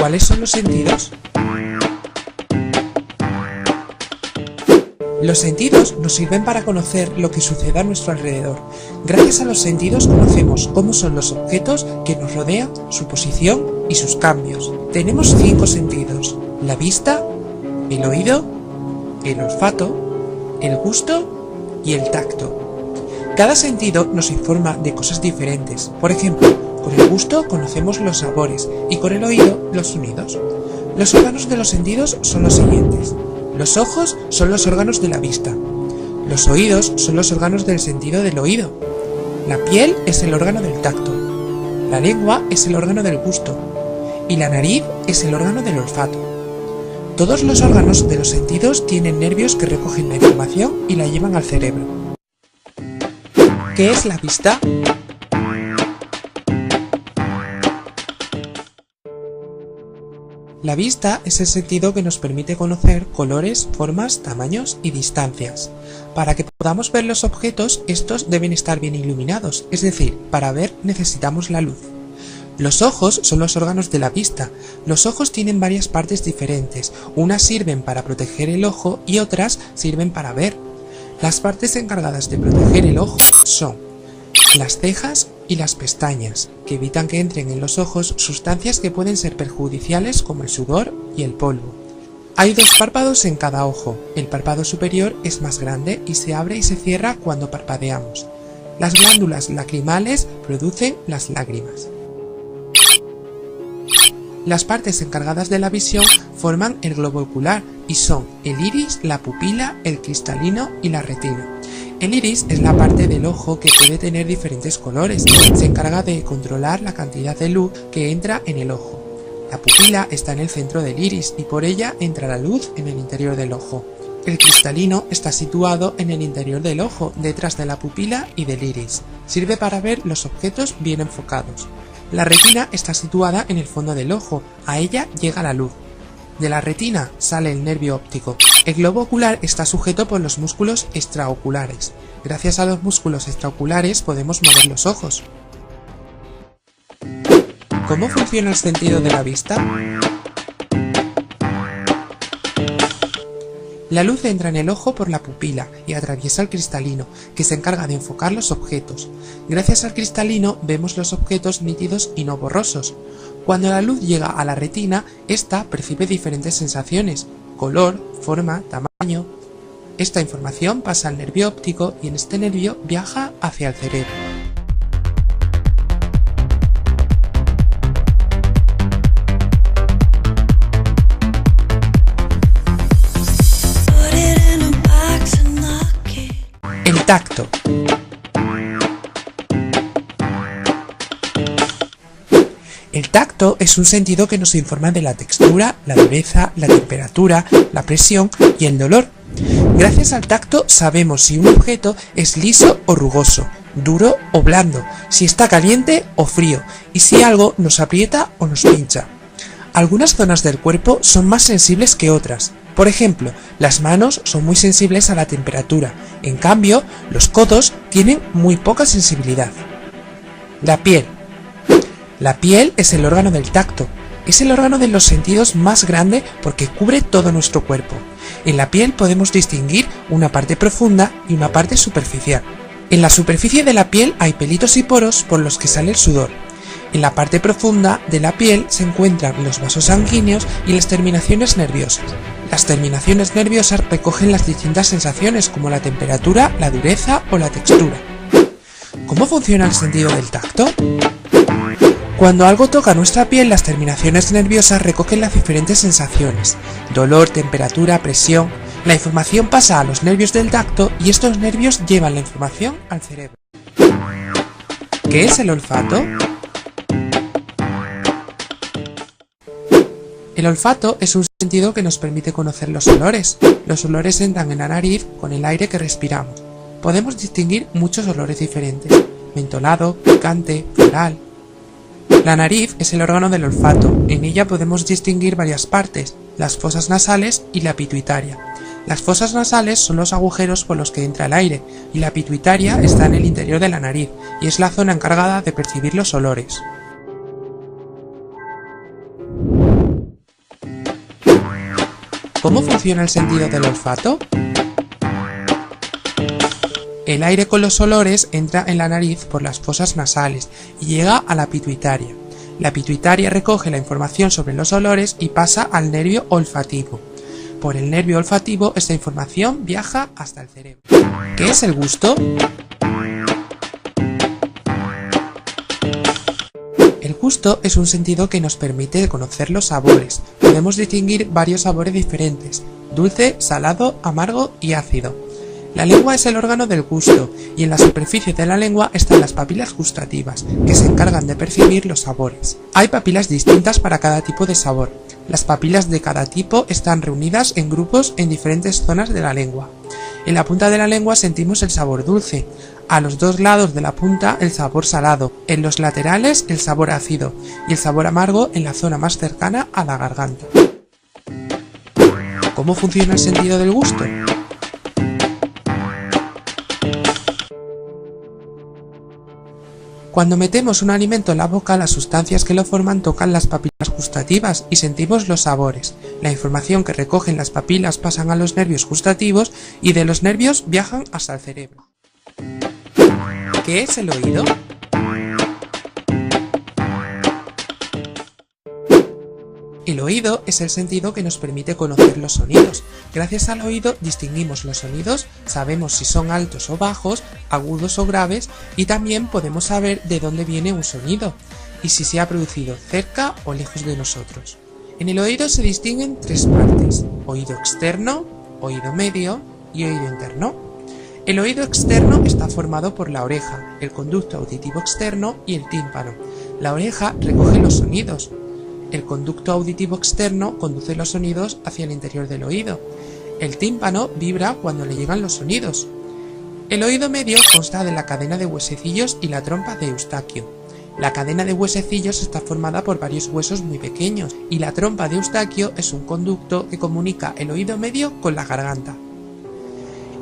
¿Cuáles son los sentidos? Los sentidos nos sirven para conocer lo que sucede a nuestro alrededor. Gracias a los sentidos conocemos cómo son los objetos que nos rodean, su posición y sus cambios. Tenemos 5 sentidos: la vista, el oído, el olfato, el gusto y el tacto. Cada sentido nos informa de cosas diferentes. Por ejemplo, con el gusto conocemos los sabores y con el oído los sonidos. Los órganos de los sentidos son los siguientes. Los ojos son los órganos de la vista. Los oídos son los órganos del sentido del oído. La piel es el órgano del tacto. La lengua es el órgano del gusto. Y la nariz es el órgano del olfato. Todos los órganos de los sentidos tienen nervios que recogen la información y la llevan al cerebro. ¿Qué es la vista? La vista es el sentido que nos permite conocer colores, formas, tamaños y distancias. Para que podamos ver los objetos, estos deben estar bien iluminados, es decir, para ver necesitamos la luz. Los ojos son los órganos de la vista. Los ojos tienen varias partes diferentes, unas sirven para proteger el ojo y otras sirven para ver. Las partes encargadas de proteger el ojo son las cejas y las pestañas, que evitan que entren en los ojos sustancias que pueden ser perjudiciales como el sudor y el polvo. Hay 2 párpados en cada ojo. El párpado superior es más grande y se abre y se cierra cuando parpadeamos. Las glándulas lacrimales producen las lágrimas. Las partes encargadas de la visión forman el globo ocular y son el iris, la pupila, el cristalino y la retina. El iris es la parte del ojo que puede tener diferentes colores. Se encarga de controlar la cantidad de luz que entra en el ojo. La pupila está en el centro del iris y por ella entra la luz en el interior del ojo. El cristalino está situado en el interior del ojo, detrás de la pupila y del iris. Sirve para ver los objetos bien enfocados. La retina está situada en el fondo del ojo. A ella llega la luz. De la retina sale el nervio óptico. El globo ocular está sujeto por los músculos extraoculares. Gracias a los músculos extraoculares podemos mover los ojos. ¿Cómo funciona el sentido de la vista? La luz entra en el ojo por la pupila y atraviesa el cristalino, que se encarga de enfocar los objetos. Gracias al cristalino vemos los objetos nítidos y no borrosos. Cuando la luz llega a la retina, ésta percibe diferentes sensaciones: color, forma, tamaño. Esta información pasa al nervio óptico y en este nervio viaja hacia el cerebro. El tacto. El tacto es un sentido que nos informa de la textura, la dureza, la temperatura, la presión y el dolor. Gracias al tacto sabemos si un objeto es liso o rugoso, duro o blando, si está caliente o frío y si algo nos aprieta o nos pincha. Algunas zonas del cuerpo son más sensibles que otras. Por ejemplo, las manos son muy sensibles a la temperatura, en cambio, los codos tienen muy poca sensibilidad. La piel. La piel es el órgano del tacto. Es el órgano de los sentidos más grande porque cubre todo nuestro cuerpo. En la piel podemos distinguir una parte profunda y una parte superficial. En la superficie de la piel hay pelitos y poros por los que sale el sudor. En la parte profunda de la piel se encuentran los vasos sanguíneos y las terminaciones nerviosas. Las terminaciones nerviosas recogen las distintas sensaciones como la temperatura, la dureza o la textura. ¿Cómo funciona el sentido del tacto? Cuando algo toca nuestra piel, las terminaciones nerviosas recogen las diferentes sensaciones: dolor, temperatura, presión. La información pasa a los nervios del tacto y estos nervios llevan la información al cerebro. ¿Qué es el olfato? El olfato es un sentido que nos permite conocer los olores. Los olores entran en la nariz con el aire que respiramos. Podemos distinguir muchos olores diferentes: mentolado, picante, floral. La nariz es el órgano del olfato. En ella podemos distinguir varias partes: las fosas nasales y la pituitaria. Las fosas nasales son los agujeros por los que entra el aire, y la pituitaria está en el interior de la nariz, y es la zona encargada de percibir los olores. ¿Cómo funciona el sentido del olfato? El aire con los olores entra en la nariz por las fosas nasales y llega a la pituitaria. La pituitaria recoge la información sobre los olores y pasa al nervio olfativo. Por el nervio olfativo esta información viaja hasta el cerebro. ¿Qué es el gusto? El gusto es un sentido que nos permite conocer los sabores. Podemos distinguir varios sabores diferentes: dulce, salado, amargo y ácido. La lengua es el órgano del gusto y en la superficie de la lengua están las papilas gustativas, que se encargan de percibir los sabores. Hay papilas distintas para cada tipo de sabor. Las papilas de cada tipo están reunidas en grupos en diferentes zonas de la lengua. En la punta de la lengua sentimos el sabor dulce, a los dos lados de la punta el sabor salado, en los laterales el sabor ácido y el sabor amargo en la zona más cercana a la garganta. ¿Cómo funciona el sentido del gusto? Cuando metemos un alimento en la boca, las sustancias que lo forman tocan las papilas gustativas y sentimos los sabores. La información que recogen las papilas pasan a los nervios gustativos y de los nervios viajan hasta el cerebro. ¿Qué es el oído? El oído es el sentido que nos permite conocer los sonidos. Gracias al oído distinguimos los sonidos, sabemos si son altos o bajos, agudos o graves, y también podemos saber de dónde viene un sonido y si se ha producido cerca o lejos de nosotros. En el oído se distinguen tres partes: oído externo, oído medio y oído interno. El oído externo está formado por la oreja, el conducto auditivo externo y el tímpano. La oreja recoge los sonidos. El conducto auditivo externo conduce los sonidos hacia el interior del oído. El tímpano vibra cuando le llegan los sonidos. El oído medio consta de la cadena de huesecillos y la trompa de Eustaquio. La cadena de huesecillos está formada por varios huesos muy pequeños y la trompa de Eustaquio es un conducto que comunica el oído medio con la garganta.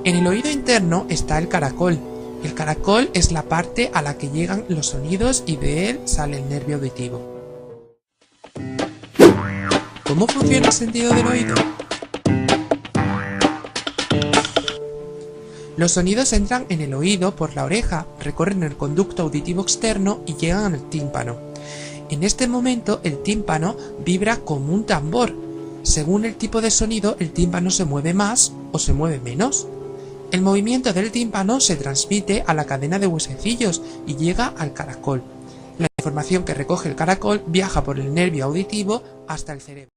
En el oído interno está el caracol. El caracol es la parte a la que llegan los sonidos y de él sale el nervio auditivo. ¿Cómo funciona el sentido del oído? Los sonidos entran en el oído por la oreja, recorren el conducto auditivo externo y llegan al tímpano. En este momento el tímpano vibra como un tambor. Según el tipo de sonido, el tímpano se mueve más o se mueve menos. El movimiento del tímpano se transmite a la cadena de huesecillos y llega al caracol. La información que recoge el caracol viaja por el nervio auditivo hasta el cerebro.